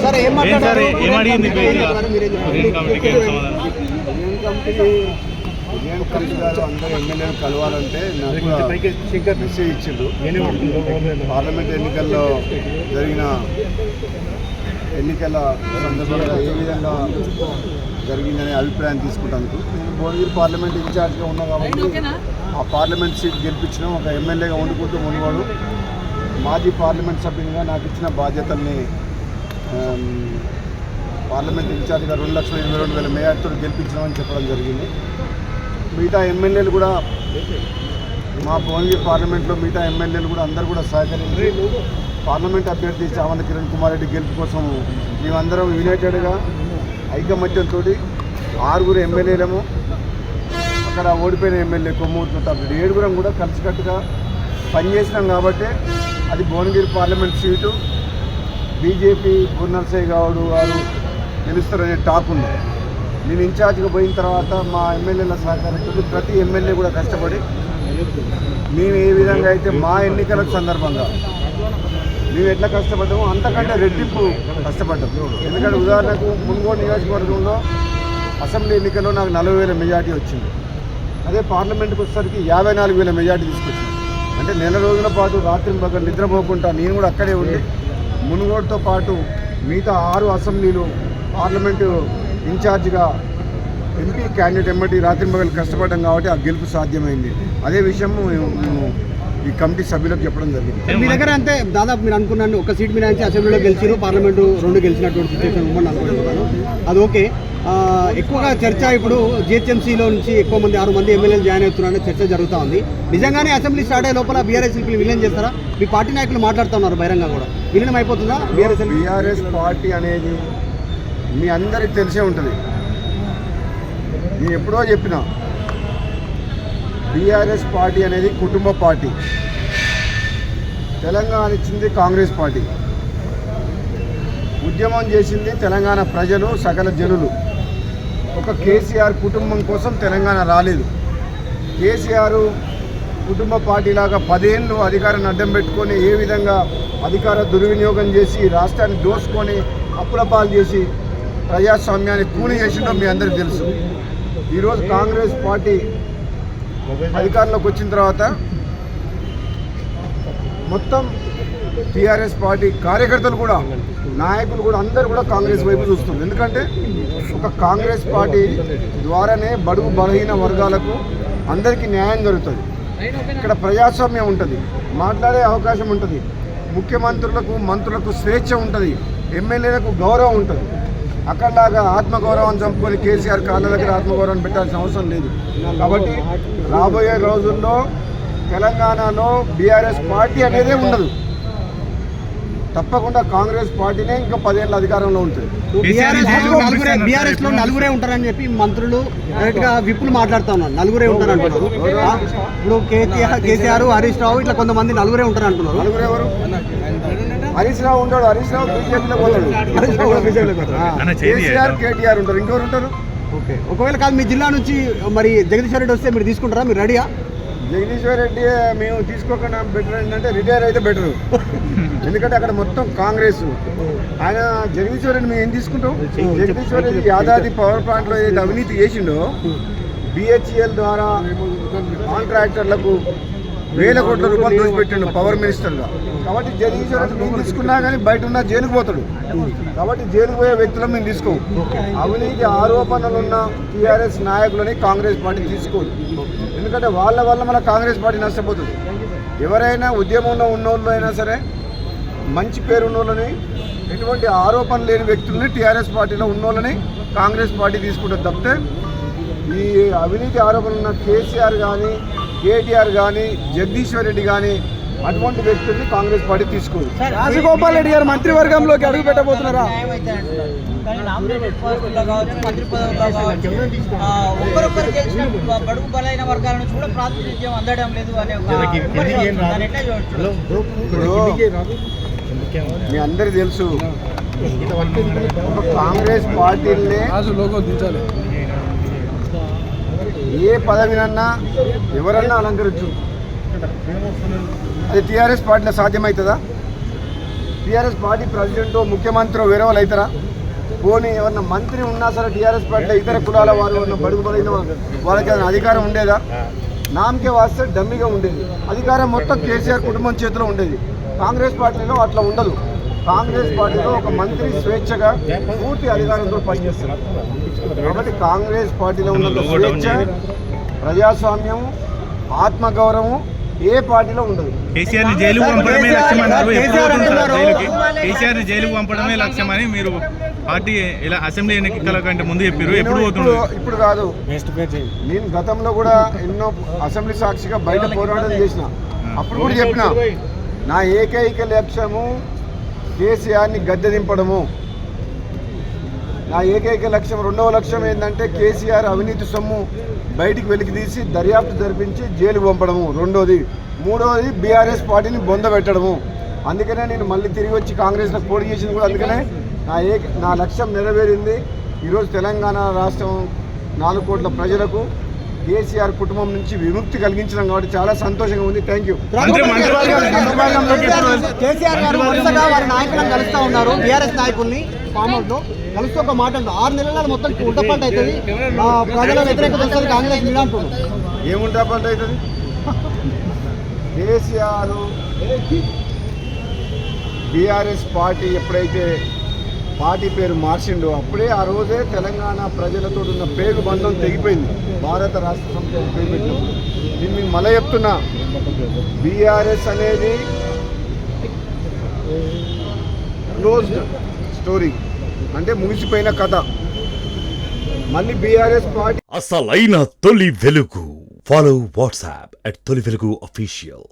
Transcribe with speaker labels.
Speaker 1: Sir ఏం మాట్లాడారు?
Speaker 2: అందరూ ఎమ్మెల్యేలు కలవాలంటే నాకు మెసేజ్ ఇచ్చిండు. పార్లమెంట్ ఎన్నికల్లో జరిగిన ఎన్నికల సందర్భంగా ఏ విధంగా జరిగిందనే అభిప్రాయం తీసుకుంటాను. నేను భువనగిరి పార్లమెంట్ ఇన్ఛార్జ్గా ఉన్నా కాబట్టి ఆ పార్లమెంట్ సీట్ గెలిపించిన ఒక ఎమ్మెల్యేగా వండుకుంటూ మునుగోడు మాజీ పార్లమెంట్ సభ్యునిగా నాకు ఇచ్చిన బాధ్యతల్ని పార్లమెంట్ ఇన్ఛార్జ్గా 2,22,000 మెజార్టీతో గెలిపించమని చెప్పడం జరిగింది. మిగతా ఎమ్మెల్యేలు కూడా మా భువనగిరి పార్లమెంట్లో మిగతా ఎమ్మెల్యేలు కూడా అందరూ కూడా సహకరించి పార్లమెంట్ అభ్యర్థి చామంతి కిరణ్ కుమార్ రెడ్డి గెలుపు కోసం మేమందరం యునైటెడ్గా ఐకమత్యంతో 6 ఎమ్మెల్యేలము అక్కడ ఓడిపోయిన ఎమ్మెల్యే కొమ్మూరు ప్రతాప్ రెడ్డి 7 కూడా కలిసికట్టుగా పనిచేసినాం కాబట్టి అది Bhuvanagiri parliament seat BJP Poornarsaiah Goud గారు గెలుస్తారనే టాక్ ఉంది. నేను ఇన్ఛార్జ్గా పోయిన తర్వాత మా ఎమ్మెల్యేల సహకారంతో ప్రతి ఎమ్మెల్యే కూడా కష్టపడి మేము ఏ విధంగా అయితే మా ఎన్నికల సందర్భంగా మేము ఎట్లా కష్టపడ్డామో అంతకంటే రెట్టింపు కష్టపడ్డాం. ఎందుకంటే ఉదాహరణకు మునుగోడు నియోజకవర్గంలో అసెంబ్లీ ఎన్నికల్లో నాకు 40,000 మెజార్టీ వచ్చింది. అదే పార్లమెంట్కి వచ్చేసరికి 54,000 మెజార్టీ తీసుకొచ్చింది. అంటే నెల రోజుల పాటు రాత్రి పగలు నిద్రపోకుండా నేను కూడా అక్కడే ఉండి మునుగోడుతో పాటు మిగతా 6 అసెంబ్లీలు పార్లమెంటు ఇన్ఛార్జిగా ఎంపీ క్యాండిడేట్ ఎమ్మటి రాత్రి పగలు కష్టపడ్డాం కాబట్టి ఆ గెలుపు సాధ్యమైంది. అదే విషయం మేము ఈ కమిటీ సభ్యులకు చెప్పడం జరిగింది.
Speaker 1: మీ దగ్గర అంతే దాదాపు మీరు అనుకున్నాను ఒక సీట్ మీద అసెంబ్లీలో గెలిచారు, పార్లమెంటు 2 గెలిచినటువంటి సిచ్యువేషన్ ఉందని అనుకుంటున్నాను. అది ఓకే. ఎక్కువగా చర్చ ఇప్పుడు జిహెచ్ఎంసీలో నుంచి ఎక్కువ మంది 6 మంది ఎమ్మెల్యేలు జాయిన్ అవుతున్నారని చర్చ జరుగుతూ ఉంది. నిజంగానే అసెంబ్లీ స్టార్ట్ అయ్యే లోపల బీఆర్ఎస్ విలీనం చేస్తారా? మీ పార్టీ నాయకులు మాట్లాడుతున్నారు బహిరంగ కూడా విలీనం అయిపోతుందా?
Speaker 2: బీఆర్ఎస్ పార్టీ అనేది మీ అందరికి తెలిసే ఉంటుంది. నేను ఎప్పుడో చెప్పిన బీఆర్ఎస్ పార్టీ అనేది కుటుంబ పార్టీ. తెలంగాణ ఇచ్చింది కాంగ్రెస్ పార్టీ, ఉద్యమం చేసింది తెలంగాణ ప్రజలు సకల జనులు. ఒక కేసీఆర్ కుటుంబం కోసం తెలంగాణ రాలేదు. కేసీఆర్ కుటుంబ పార్టీలాగా 10 ఏళ్ళు అధికారాన్ని అడ్డం పెట్టుకొని ఏ విధంగా అధికార దుర్వినియోగం చేసి రాష్ట్రాన్ని దోసుకొని అప్పుల పాలు చేసి ప్రజాస్వామ్యాన్ని కూలి చేసిందో మీ అందరికీ తెలుసు. ఈరోజు కాంగ్రెస్ పార్టీ అధికారంలోకి వచ్చిన తర్వాత మొత్తం టీఆర్ఎస్ పార్టీ కార్యకర్తలు కూడా నాయకులు కూడా అందరూ కూడా కాంగ్రెస్ వైపు చూస్తున్నారు. ఎందుకంటే ఒక కాంగ్రెస్ పార్టీ ద్వారానే బడుగు బలహీన వర్గాలకు అందరికీ న్యాయం జరుగుతుంది. ఇక్కడ ప్రజాస్వామ్యం ఉంటుంది, మాట్లాడే అవకాశం ఉంటుంది, ముఖ్యమంత్రులకు మంత్రులకు స్వేచ్ఛ ఉంటుంది, ఎమ్మెల్యేలకు గౌరవం ఉంటుంది. అక్కడలాగా ఆత్మగౌరవం చంపుకొని కేసీఆర్ కాళ్ళ దగ్గర ఆత్మగౌరవం పెట్టాల్సిన అవసరం లేదు. కాబట్టి రాబోయే రోజుల్లో తెలంగాణలో బీఆర్ఎస్ పార్టీ అనేదే ఉండదు. తప్పకుండా కాంగ్రెస్ పార్టీనే ఇంకా 10 ఏళ్ళ అధికారంలో ఉంటుంది.
Speaker 1: బీఆర్ఎస్ లో 4 ఉంటారని చెప్పి మంత్రులు డైరెక్ట్గా విప్పులు మాట్లాడుతూ ఉన్నారు. 4 ఉంటారు అంటున్నారు. ఇప్పుడు కేసీఆర్, హరీష్ రావు ఇట్లా కొంతమంది 4 ఉంటారు అంటున్నారు.
Speaker 2: 4 ఎవరు? హరీష్ రావు ఉంటాడు, హరీష్ రావు బీజేపీలో పోతాడు, కేసీఆర్ కేటీఆర్ ఉంటారు, ఇంకెవరు ఉంటారు?
Speaker 1: ఓకే. ఒకవేళ కాదు మీ జిల్లా నుంచి మరి జగదీశ్వర్ రెడ్డి వస్తే మీరు తీసుకుంటారా? మీరు రెడీయా?
Speaker 2: జగదీశ్వర్ రెడ్డి మేము తీసుకోకుండా బెటర్ ఏంటంటే రిటైర్ అయితే బెటర్. ఎందుకంటే అక్కడ మొత్తం కాంగ్రెస్. ఆయన జగదీశ్వర్ రెడ్డి మేము ఏం తీసుకుంటాం? జగదీశ్వర్ రెడ్డి యాదాద్రి పవర్ ప్లాంట్లో ఏదైతే అవినీతి చేసిండో BHEL ద్వారా కాంట్రాక్టర్లకు వేల కోట్ల రూపాయలు దోచిపెట్టిండు పవర్ మినిస్టర్గా. కాబట్టి జగదీశ్వర్ రెడ్డి మేము తీసుకున్నా కానీ బయట ఉన్న జైలుకు పోతాడు. కాబట్టి జైలుకు పోయే వ్యక్తులను మేము తీసుకోము. అవినీతి ఆరోపణలు ఉన్న టీఆర్ఎస్ నాయకులని కాంగ్రెస్ పార్టీ తీసుకోదు. ఎందుకంటే వాళ్ళ వల్ల మన కాంగ్రెస్ పార్టీ నష్టపోతుంది. ఎవరైనా ఉద్యమంలో ఉన్నోళ్ళు అయినా సరే మంచి పేరు ఉన్నోళ్ళని, ఎటువంటి ఆరోపణ లేని వ్యక్తులని టీఆర్ఎస్ పార్టీలో ఉన్నోళ్ళని కాంగ్రెస్ పార్టీ తీసుకుంటుంది తప్పితే ఈ అవినీతి ఆరోపణలు ఉన్న కేసీఆర్ కానీ కేటీఆర్ కానీ జగదీశ్వర్ రెడ్డి కానీ అటువంటి వ్యక్తుల్ని కాంగ్రెస్ పార్టీ తీసుకోదు.
Speaker 1: రాజగోపాల్ రెడ్డి గారు మంత్రివర్గంలోకి అడుగు పెట్టబోతున్నారా?
Speaker 3: బడుగు బలైన వర్గాల నుంచి కూడా ప్రాతినిధ్యం అందడం లేదు అనే
Speaker 2: మీ అందరికీ తెలుసు, కాంగ్రెస్ పార్టీలనే ఏ పదవినన్నా ఎవరన్నా అలంకరించు. అది టీఆర్ఎస్ పార్టీలో సాధ్యమవుతుందా? టీఆర్ఎస్ పార్టీ ప్రెసిడెంట్ ముఖ్యమంత్రి వేరే వాళ్ళు అవుతారా? పోనీ ఎవరన్నా మంత్రి ఉన్నా సరే టీఆర్ఎస్ పార్టీలో ఇతర కులాల వారు ఉన్న బడుగు బలైన వాళ్ళకి ఏదైనా అధికారం ఉండేదా? నామకే వాస్తే డమ్మిగా ఉండేది. అధికారం మొత్తం కేసీఆర్ కుటుంబం చేతిలో ఉండేది. కాంగ్రెస్ పార్టీలో అట్లా ఉండదు. కాంగ్రెస్ పార్టీలో ఒక మంత్రి స్వేచ్ఛగా పూర్తి అధికారంతో పనిచేస్తారు. కాబట్టి కాంగ్రెస్ పార్టీలో ఉన్న స్వేచ్ఛ, ప్రజాస్వామ్యం, ఆత్మగౌరవం ఏ పార్టీలో ఉండదు.
Speaker 4: కేసీఆర్ ని జైలుకు పంపడమే లక్ష్యం అన్నారు. ఎప్పుడు పోతుంటారు జైలుకి? కేసీఆర్ ని జైలుకు పంపడమే లక్ష్యం అని మీరు పార్టీ ఇలా అసెంబ్లీ ఎన్నికల కంటే ముందు చెప్పారు. ఎప్పుడు పోతున్నారు?
Speaker 2: ఇప్పుడు కాదు, నేను గతంలో కూడా ఎన్నో అసెంబ్లీ సాక్షిగా బయట పోరాటం చేసిన. అప్పుడు కూడా చెప్పిన, నా ఏకైక లక్ష్యము కేసీఆర్ని గద్దె దింపడము. నా ఏకైక లక్ష్యం. రెండవ లక్ష్యం ఏంటంటే కేసీఆర్ అవినీతి సొమ్ము బయటికి వెలికి తీసి దర్యాప్తు జరిపించి జైలుకు పంపడము రెండోది. మూడవది బీఆర్ఎస్ పార్టీని బొందబెట్టడము. అందుకనే నేను మళ్ళీ తిరిగి వచ్చి కాంగ్రెస్లో పోటీ చేసింది కూడా అందుకనే. నా లక్ష్యం నెరవేరింది. ఈరోజు తెలంగాణ రాష్ట్రం 4 కోట్ల ప్రజలకు కేసీఆర్ కుటుంబం నుంచి విముక్తి కలిగించడం కాబట్టి చాలా సంతోషంగా ఉంది. Thank you.
Speaker 1: కేసీఆర్ గారు వరుసగా వారి నాయకులను కలుస్తూ ఉన్నారు. టీఆర్ఎస్ నాయకుల్ని ఫామ్ హౌస్ లో కలుస్తూ ఒక మాట 6 నెలల మొత్తం ఉల్టపల్ట అవుతుంది, ప్రజల వ్యతిరేకత వస్తుంది కాంగ్రెస్ మీద అంటున్నారు.
Speaker 2: ఏముంటపల్ట అవుతుంది? కేసీఆర్ బీఆర్ఎస్ పార్టీ ఎప్పుడైతే పార్టీ పేరు మార్చిండో అప్పుడే ఆ రోజే తెలంగాణ ప్రజలతో ఉన్న పేరు బంధం తెగిపోయింది. భారత రాష్ట్ర సమితి పేరు పెట్టినప్పుడు నేను మీకు మళ్ళీ చెప్తున్నా, బీఆర్ఎస్ అనేది క్లోజ్డ్ స్టోరీ, అంటే ముగిసిపోయిన కథ. మళ్ళీ బీఆర్ఎస్ పార్టీ
Speaker 5: అసలైన తొలి వెలుగు. ఫాలో వాట్సాప్ @తొలి వెలుగు official.